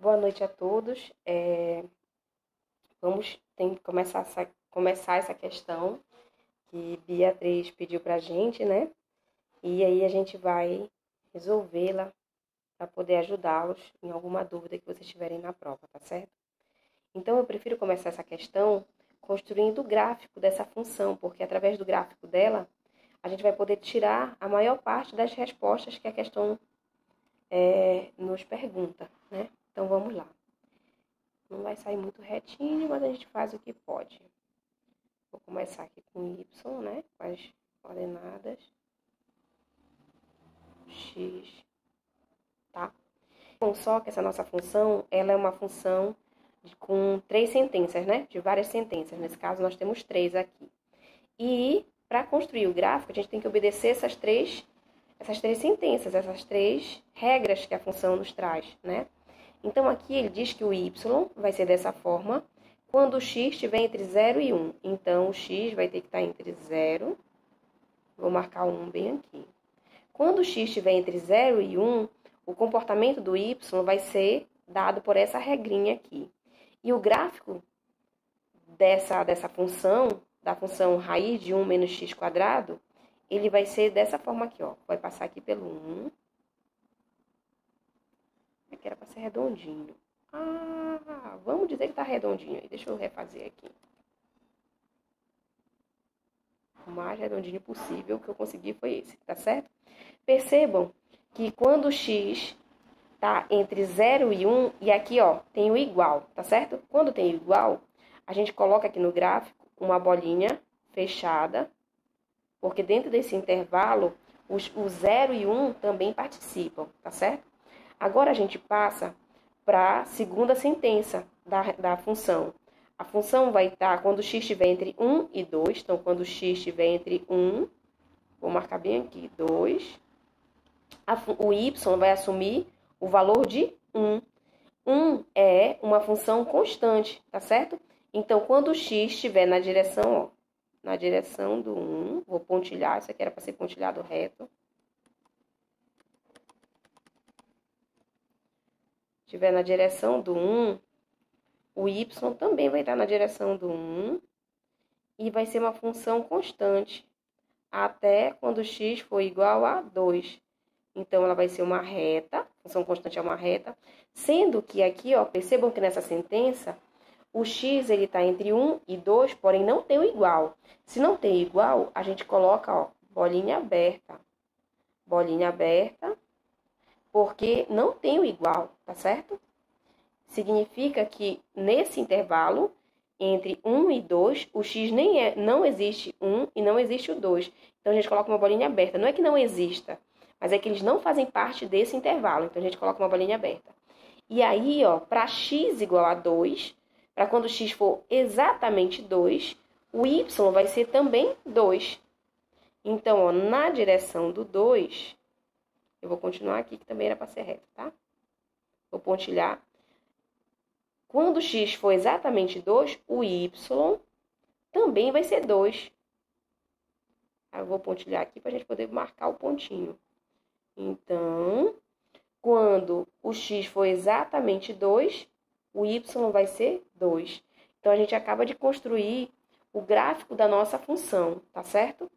Boa noite a todos. Tem que começar essa questão que Beatriz pediu para a gente, né? E aí a gente vai resolvê-la para poder ajudá-los em alguma dúvida que vocês tiverem na prova, tá certo? Então eu prefiro começar essa questão construindo o gráfico dessa função, porque através do gráfico dela a gente vai poder tirar a maior parte das respostas que a questão nos pergunta, né? Então vamos lá. Não vai sair muito retinho, mas a gente faz o que pode. Vou começar aqui com Y, né? Com as coordenadas. X, tá? Bom, só que essa nossa função, ela é uma função com 3 sentenças, né? De várias sentenças. Nesse caso, nós temos 3 aqui. E, para construir o gráfico, a gente tem que obedecer essas três sentenças, essas 3 regras que a função nos traz, né? Então, aqui ele diz que o y vai ser dessa forma quando o x estiver entre 0 e 1. Então, o x vai ter que estar entre 0. Vou marcar o 1 bem aqui. Quando o x estiver entre 0 e 1, o comportamento do y vai ser dado por essa regrinha aqui. E o gráfico dessa função, da função raiz de 1 menos x quadrado, ele vai ser dessa forma aqui, ó. Vai passar aqui pelo 1. Aqui era para ser redondinho. Vamos dizer que tá redondinho aí. Deixa eu refazer aqui. O mais redondinho possível que eu consegui foi esse, tá certo? Percebam que quando o x tá entre 0 e 1, e aqui, ó, tem o igual, tá certo? Quando tem o igual, a gente coloca aqui no gráfico uma bolinha fechada, porque dentro desse intervalo, o 0 e 1 também participam, tá certo? Agora a gente passa para a segunda sentença da função. A função vai estar quando x estiver entre 1 e 2. Então, quando x estiver entre 1, vou marcar bem aqui, 2. O y vai assumir o valor de 1. 1 é uma função constante, tá certo? Então, quando o x estiver na direção, ó, na direção do 1, vou pontilhar, isso aqui era para ser pontilhado reto. Estiver na direção do 1, o y também vai estar na direção do 1 e vai ser uma função constante até quando x for igual a 2. Então, ela vai ser uma reta, função constante é uma reta, sendo que aqui, ó, percebam que nessa sentença, o x ele está entre 1 e 2, porém não tem o igual. Se não tem igual, a gente coloca, ó, bolinha aberta, porque não tem o igual, tá certo? Significa que nesse intervalo, entre 1 e 2, o x não existe 1 e não existe o 2. Então, a gente coloca uma bolinha aberta. Não é que não exista, mas é que eles não fazem parte desse intervalo. Então, a gente coloca uma bolinha aberta. E aí, ó, para x igual a 2, para quando x for exatamente 2, o y vai ser também 2. Então, ó, na direção do 2, eu vou continuar aqui, que também era para ser reto, tá? Vou pontilhar. Quando x for exatamente 2, o y também vai ser 2. Aí eu vou pontilhar aqui para a gente poder marcar o pontinho. Então, quando o x for exatamente 2, o y vai ser 2. Então, a gente acaba de construir o gráfico da nossa função, tá certo?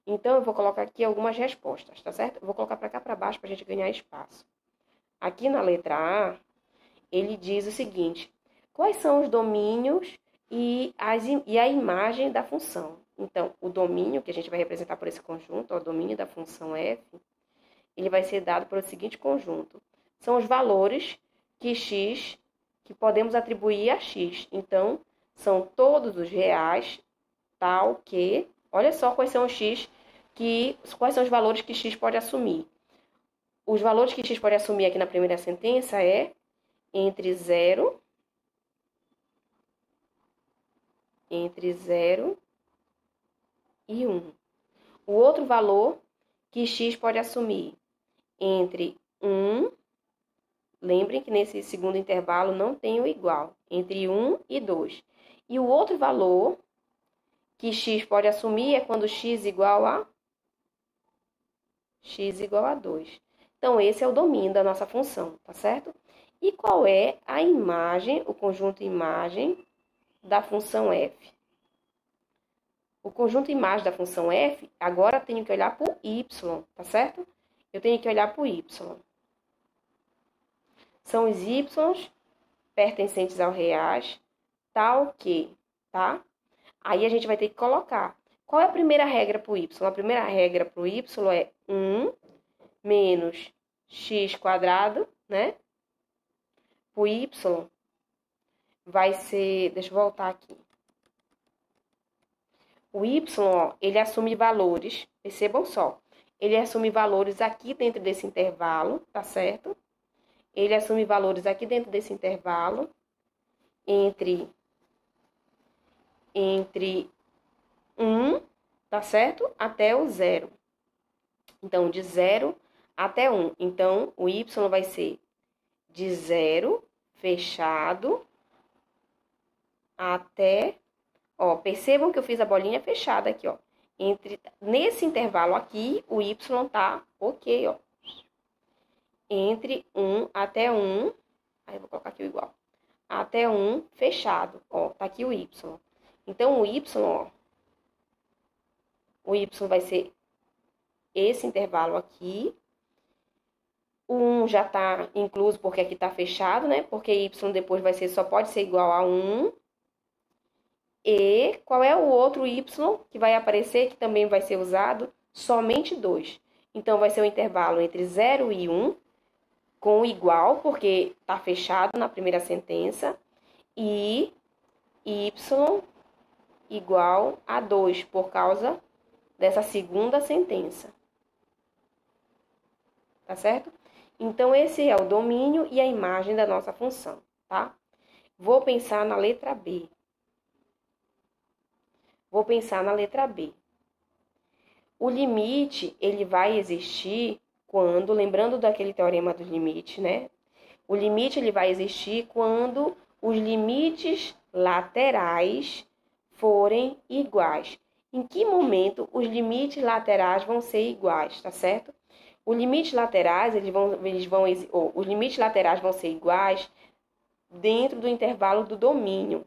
Então, eu vou colocar aqui algumas respostas, tá certo? Eu vou colocar para cá para baixo para a gente ganhar espaço. Aqui na letra A, ele diz o seguinte: quais são os domínios e a imagem da função? Então, o domínio, que a gente vai representar por esse conjunto, ó, o domínio da função f, ele vai ser dado pelo seguinte conjunto. São os valores que podemos atribuir a x. Então, são todos os reais, tal que... Olha só quais são quais são os valores que x pode assumir. Os valores que x pode assumir aqui na primeira sentença é entre 0 e 1. O outro valor que x pode assumir entre 1, lembrem que nesse segundo intervalo não tem o igual, entre 1 e 2. E o outro valor que x pode assumir é quando x igual a 2. Então, esse é o domínio da nossa função, tá certo? E qual é a imagem, o conjunto imagem da função f? O conjunto imagem da função f, agora eu tenho que olhar para o y, tá certo? Eu tenho que olhar para o y. São os y pertencentes ao reais, tal que, tá? Aí a gente vai ter que colocar. Qual é a primeira regra para o y? A primeira regra para o y é 1 menos x quadrado, né? O y vai ser... Deixa eu voltar aqui. O y, ó, ele assume valores, percebam só. Ele assume valores aqui dentro desse intervalo, tá certo? Ele assume valores aqui dentro desse intervalo entre 1, tá certo? Até o 0. Então, de 0 até 1. Então, o y vai ser de 0, fechado, até... Ó, percebam que eu fiz a bolinha fechada aqui, ó. Nesse intervalo aqui, o y tá ok, ó. Entre 1 até 1, aí eu vou colocar aqui o igual. Até 1, fechado, ó, tá aqui o y. Então, o y, ó, o y vai ser esse intervalo aqui. O 1 já tá incluso porque aqui tá fechado, né? Porque y depois vai ser, só pode ser igual a 1. E qual é o outro y que vai aparecer, que também vai ser usado? Somente 2. Então, vai ser o intervalo entre 0 e 1, com igual, porque está fechado na primeira sentença, e y igual a 2, por causa dessa segunda sentença. Tá certo? Então, esse é o domínio e a imagem da nossa função, tá? Vou pensar na letra B. Vou pensar na letra B. O limite, ele vai existir quando, lembrando daquele teorema do limite, né? O limite, ele vai existir quando os limites laterais forem iguais. Em que momento os limites laterais vão ser iguais, tá certo? Os limites laterais, os limites laterais vão ser iguais dentro do intervalo do domínio.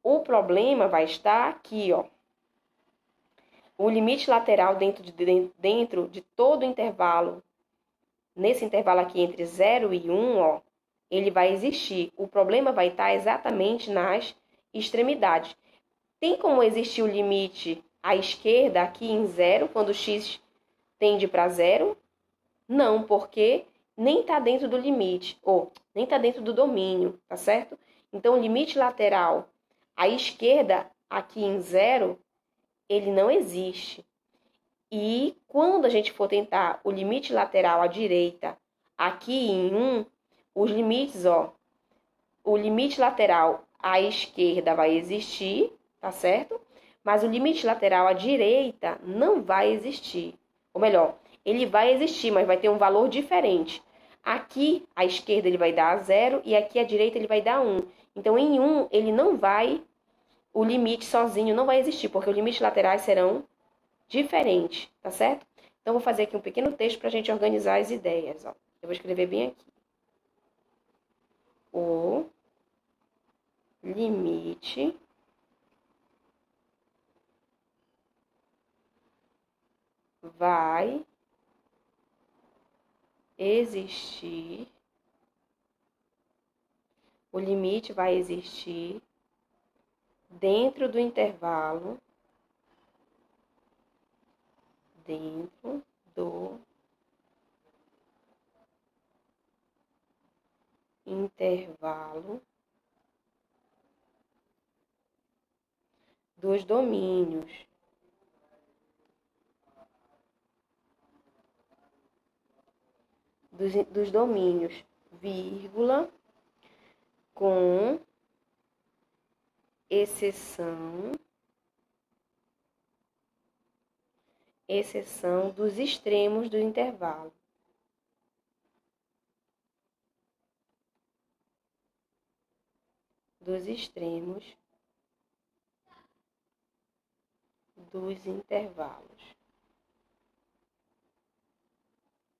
O problema vai estar aqui, ó. O limite lateral dentro de todo o intervalo, nesse intervalo aqui entre 0 e 1, ó, ele vai existir. O problema vai estar exatamente nas extremidades. Tem como existir o limite à esquerda aqui em 0, quando x tende para 0? Não, porque nem está dentro do limite, ou nem está dentro do domínio, tá certo? Então, o limite lateral à esquerda, aqui em 0, ele não existe. E quando a gente for tentar o limite lateral à direita, aqui em 1, os limites, ó, o limite lateral à esquerda vai existir, tá certo? Mas o limite lateral à direita não vai existir. Ou melhor, ele vai existir, mas vai ter um valor diferente. Aqui, à esquerda, ele vai dar 0 e aqui à direita ele vai dar 1. Então, em 1, ele não vai, o limite sozinho não vai existir, porque os limites laterais serão diferentes, tá certo? Então, vou fazer aqui um pequeno texto para a gente organizar as ideias, ó. Eu vou escrever bem aqui. O limite vai existir. O limite vai existir dentro do intervalo. Dentro do intervalo dos domínios. Dos domínios, vírgula, com exceção dos extremos do intervalo. Dos extremos dos intervalos.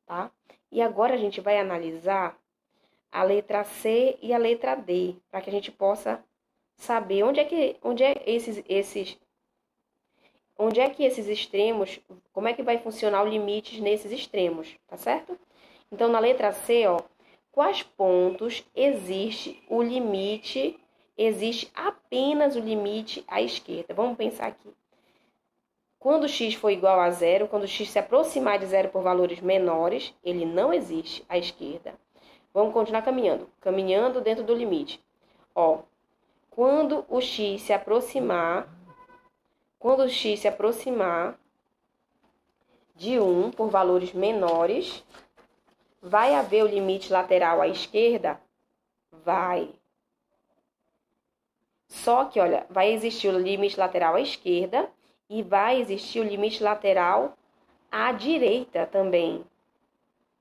Tá? E agora a gente vai analisar a letra C e a letra D, para que a gente possa saber onde é que esses extremos, como é que vai funcionar o limite nesses extremos, tá certo? Então, na letra C, ó, quais pontos existe apenas o limite à esquerda? Vamos pensar aqui. Quando x for igual a zero, quando x se aproximar de zero por valores menores, ele não existe à esquerda. Vamos continuar caminhando dentro do limite. Ó, quando o x se aproximar de 1 por valores menores, vai haver o limite lateral à esquerda? Vai. Só que, olha, vai existir o limite lateral à esquerda e vai existir o limite lateral à direita também.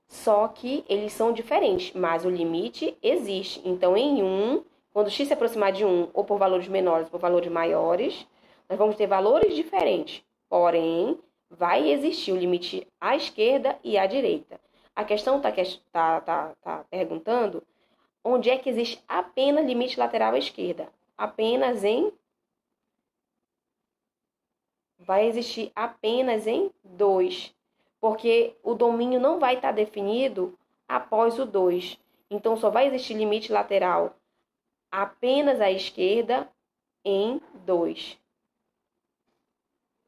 Só que eles são diferentes, mas o limite existe. Então, em 1, quando x se aproximar de 1, ou por valores menores ou por valores maiores, nós vamos ter valores diferentes. Porém, vai existir o limite à esquerda e à direita. A questão tá perguntando onde é que existe apenas limite lateral à esquerda. Vai existir apenas em 2, porque o domínio não vai estar definido após o 2. Então, só vai existir limite lateral apenas à esquerda em 2.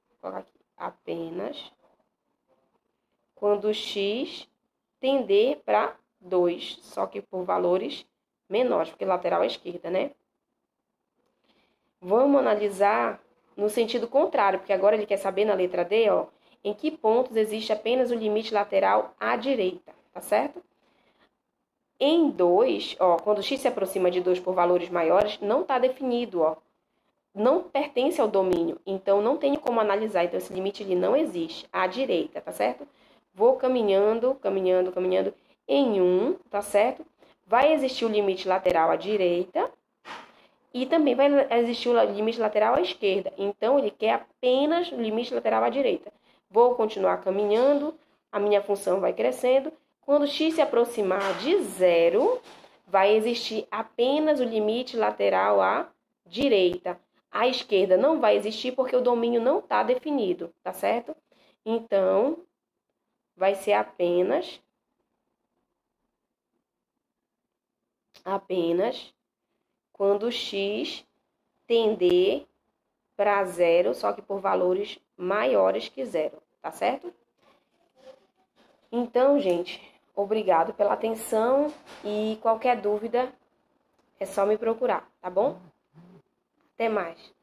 Vou colocar aqui, apenas quando x tender para 2, só que por valores menores, porque lateral à esquerda, né? Vamos analisar no sentido contrário, porque agora ele quer saber na letra D, ó, em que pontos existe apenas o limite lateral à direita, tá certo? Em 2, ó, quando x se aproxima de 2 por valores maiores, não está definido, ó. Não pertence ao domínio, então não tenho como analisar, então esse limite ele não existe, à direita, tá certo? Vou caminhando. Em 1, tá certo? Vai existir o limite lateral à direita e também vai existir o limite lateral à esquerda. Então, ele quer apenas o limite lateral à direita. Vou continuar caminhando, a minha função vai crescendo. Quando x se aproximar de 0, vai existir apenas o limite lateral à direita. À esquerda não vai existir porque o domínio não está definido, tá certo? Então, vai ser apenas quando x tender para 0, só que por valores maiores que 0, tá certo? Então, gente, obrigado pela atenção e qualquer dúvida é só me procurar, tá bom? Até mais.